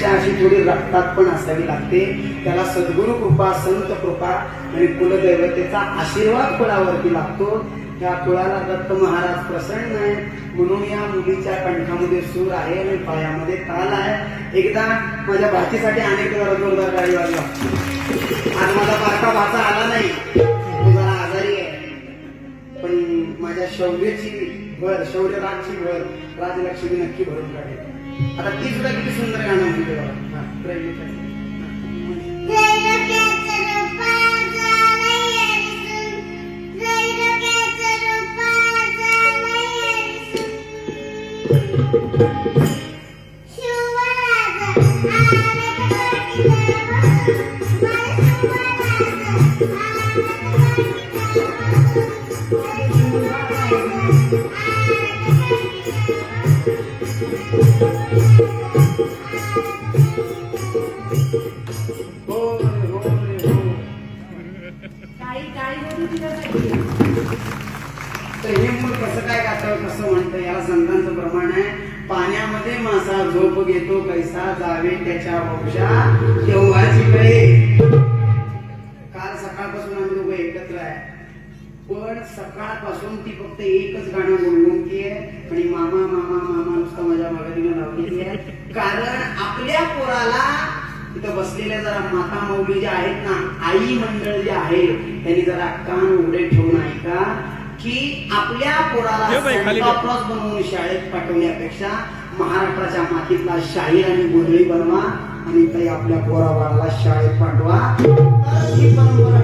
अशी थोडी रक्तात पण असावी लागते. त्याला सद्गुरु कृपा, संत कृपा आणि कुलदैवतेचा आशीर्वाद कुळावरती लागतो. त्या कुळाला दत्त महाराज प्रसन्न आहे म्हणून या मुलीच्या कंठामध्ये सूर आहे आणि पायामध्ये ताल आहे. एकदा माझ्या भाचीसाठी अनेक जरा जोरदार गाडी वाजवा. आज माझा बारका भाचा आला नाही, तो जरा आजारी आहे, पण माझ्या शौर्याची भर, शौर्यराजची भर राजलक्ष्मी नक्की भरून काढेल. आता ती सुद्धा किती सुंदर गाणं म्हणते बघा. तर हे मूल कसं काय गातं, कसं म्हणतं, याला संतांचं प्रमाण आहे. पाण्यामध्ये मासा झोप घेतो कैसा, जावे त्याच्या वंशा केव्हाची वेळ. काल सकाळपासून आम्ही दोघं एकत्र आहे, पण सकाळपासून ती फक्त एकच गाणं गुणगुणतीये आणि मामा मामा मामा नुसतं माझ्या मागणीनं लावलेली आहे. कारण आपल्या पोराला तिथं बसलेल्या जरा माता मौली ज्या आहेत ना, आई मंडळ जे आहे, त्यांनी जरा कान उघडे ठेवून ऐका की आपल्या पोराला क्रॉस बनवून शाळेत पाठवण्यापेक्षा महाराष्ट्राच्या मातीतला शाहीर आणि गुरळी बनवा आणि ताई आपल्या पोराबाळाला शाळेत पाठवा. ही परंपरा